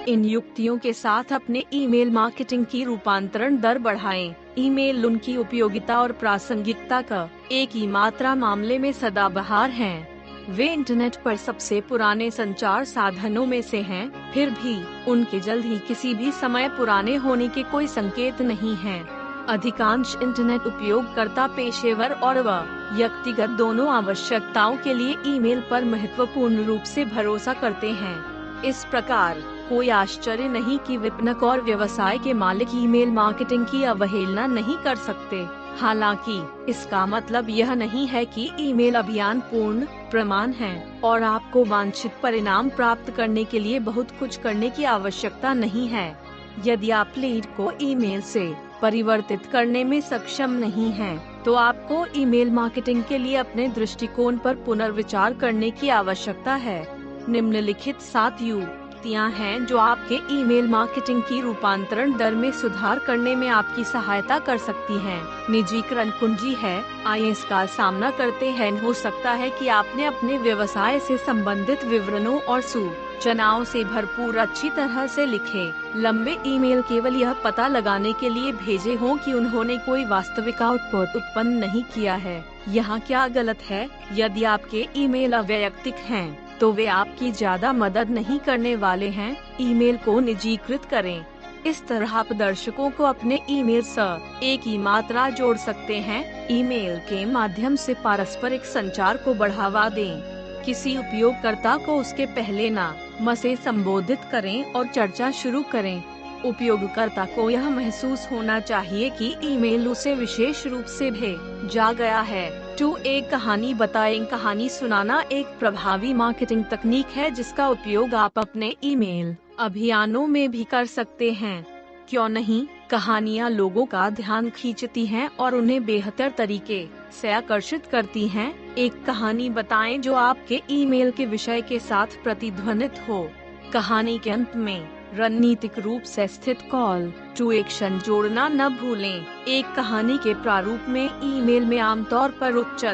इन युक्तियों के साथ अपने ईमेल मार्केटिंग की रूपांतरण दर बढ़ाएं। ईमेल उनकी उपयोगिता और प्रासंगिकता का एक ही मात्रा मामले में सदाबहार हैं। वे इंटरनेट पर सबसे पुराने संचार साधनों में से हैं, फिर भी उनके जल्द ही किसी भी समय पुराने होने के कोई संकेत नहीं हैं। अधिकांश इंटरनेट उपयोगकर्ता पेशेवर और व्यक्तिगत दोनों आवश्यकताओं के लिए ईमेल पर महत्वपूर्ण रूप से भरोसा करते हैं। इस प्रकार कोई आश्चर्य नहीं कि विपणक और व्यवसाय के मालिक ईमेल मार्केटिंग की अवहेलना नहीं कर सकते। हालांकि इसका मतलब यह नहीं है कि ईमेल अभियान पूर्ण प्रमाण है और आपको वांछित परिणाम प्राप्त करने के लिए बहुत कुछ करने की आवश्यकता नहीं है। यदि आप लीड को ईमेल से परिवर्तित करने में सक्षम नहीं हैं, तो आपको ईमेल मार्केटिंग के लिए अपने दृष्टिकोण पर पुनर्विचार करने की आवश्यकता है। निम्नलिखित 7 युक्तियाँ हैं जो आपके ईमेल मार्केटिंग की रूपांतरण दर में सुधार करने में आपकी सहायता कर सकती हैं। निजीकरण कुंजी है। आइए इसका सामना करते हैं। हो सकता है कि आपने अपने व्यवसाय से संबंधित विवरणों और सूचनाओं से भरपूर अच्छी तरह से लिखे लंबे ईमेल केवल यह पता लगाने के लिए भेजे हों कि उन्होंने कोई वास्तविक आउटपुट उत्पन्न नहीं किया है। यहाँ क्या गलत है? यदि आपके ईमेल अवैयक्तिक हैं, तो वे आपकी ज्यादा मदद नहीं करने वाले हैं। ईमेल को निजीकृत करें। इस तरह आप दर्शकों को अपने ईमेल से एक ही मात्रा जोड़ सकते हैं। ईमेल के माध्यम से पारस्परिक संचार को बढ़ावा दें। किसी उपयोगकर्ता को उसके पहले नाम से संबोधित करें और चर्चा शुरू करें। उपयोगकर्ता को यह महसूस होना चाहिए कि ईमेल उसे विशेष रूप से भेजा गया है। एक कहानी बताएं। कहानी सुनाना एक प्रभावी मार्केटिंग तकनीक है जिसका उपयोग आप अपने ईमेल अभियानों में भी कर सकते हैं। क्यों नहीं? कहानियाँ लोगों का ध्यान खींचती हैं और उन्हें बेहतर तरीके से आकर्षित करती हैं। एक कहानी बताएं जो आपके ईमेल के विषय के साथ प्रतिध्वनित हो। कहानी के अंत में रणनीतिक रूप से स्थित कॉल टू एक्शन जोड़ना न भूलें। एक कहानी के प्रारूप में ईमेल में आमतौर पर उच्च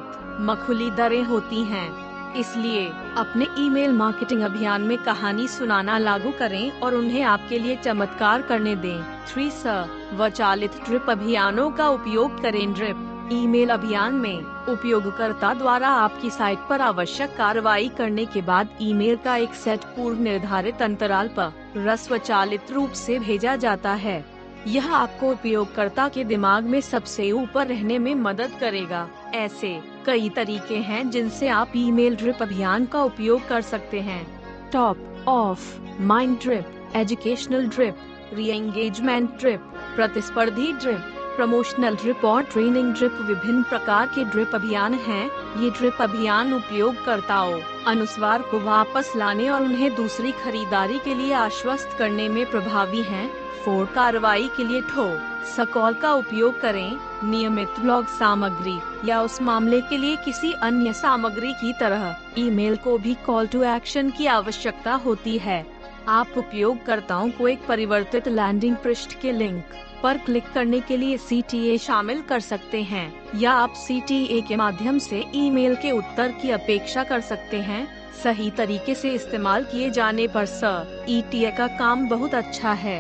खुली दरें होती हैं। इसलिए अपने ईमेल मार्केटिंग अभियान में कहानी सुनाना लागू करें और उन्हें आपके लिए चमत्कार करने दें। 3 स्वचालित ड्रिप अभियानों का उपयोग करें। ड्रिप ईमेल अभियान में उपयोगकर्ता द्वारा आपकी साइट पर आवश्यक कार्रवाई करने के बाद ईमेल का एक सेट पूर्व निर्धारित अंतराल पर स्वचालित रूप से भेजा जाता है। यह आपको उपयोगकर्ता के दिमाग में सबसे ऊपर रहने में मदद करेगा। ऐसे कई तरीके हैं जिनसे आप ईमेल ड्रिप अभियान का उपयोग कर सकते हैं। Top of mind drip, educational drip, re-engagement drip, प्रतिस्पर्धी ड्रिप, प्रमोशनल ड्रिप और ट्रेनिंग ड्रिप विभिन्न प्रकार के ड्रिप अभियान हैं। ये ड्रिप अभियान उपयोगकर्ताओं अनुस्वार को वापस लाने और उन्हें दूसरी खरीदारी के लिए आश्वस्त करने में प्रभावी हैं। 4 कार्रवाई के लिए ठोस कॉल का उपयोग करें। नियमित ब्लॉग सामग्री या उस मामले के लिए किसी अन्य सामग्री की तरह ईमेल को भी कॉल टू एक्शन की आवश्यकता होती है। आप उपयोगकर्ताओं को एक परिवर्तित लैंडिंग पृष्ठ के लिंक पर क्लिक करने के लिए CTA शामिल कर सकते हैं, या आप CTA के माध्यम से ईमेल के उत्तर की अपेक्षा कर सकते हैं। सही तरीके से इस्तेमाल किए जाने पर CTA का काम बहुत अच्छा है।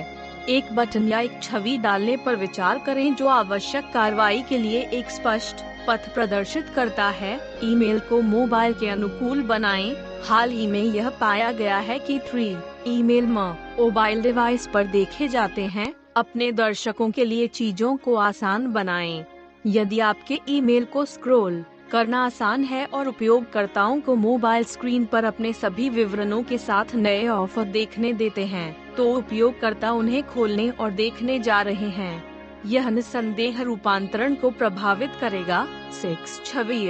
एक बटन या एक छवि डालने पर विचार करें जो आवश्यक कार्रवाई के लिए एक स्पष्ट पथ प्रदर्शित करता है। ईमेल को मोबाइल के अनुकूल बनाएं। हाल ही में यह पाया गया है कि 3 ईमेल मोबाइल डिवाइस पर देखे जाते हैं। अपने दर्शकों के लिए चीजों को आसान बनाएं। यदि आपके ईमेल को स्क्रॉल करना आसान है और उपयोगकर्ताओं को मोबाइल स्क्रीन पर अपने सभी विवरणों के साथ नए ऑफर देखने देते हैं, तो उपयोगकर्ता उन्हें खोलने और देखने जा रहे हैं। यह निस्संदेह रूपांतरण को प्रभावित करेगा। 6 छवि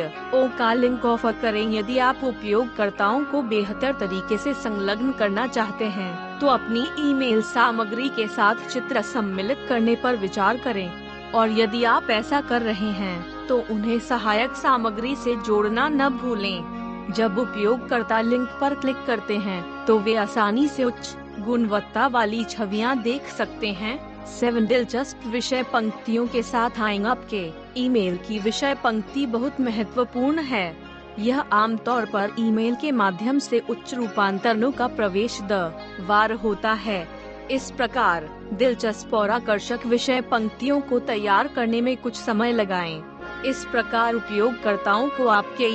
का लिंक ऑफर करें। यदि आप उपयोगकर्ताओं को बेहतर तरीके से संलग्न करना चाहते हैं, तो अपनी ईमेल सामग्री के साथ चित्र सम्मिलित करने पर विचार करें, और यदि आप ऐसा कर रहे हैं, तो उन्हें सहायक सामग्री से जोड़ना न भूलें। जब उपयोगकर्ता लिंक पर क्लिक करते हैं, तो वे आसानी से उच्च गुणवत्ता वाली छवियां देख सकते हैं। 7 दिलचस्प विषय पंक्तियों के साथ आएं। आपके ईमेल की विषय पंक्ति बहुत महत्वपूर्ण है। यह आमतौर पर ईमेल के माध्यम से उच्च रूपांतरणों का प्रवेश द्वार होता है। इस प्रकार दिलचस्प और आकर्षक विषय पंक्तियों को तैयार करने में कुछ समय लगाएं। इस प्रकार उपयोगकर्ताओं को आपके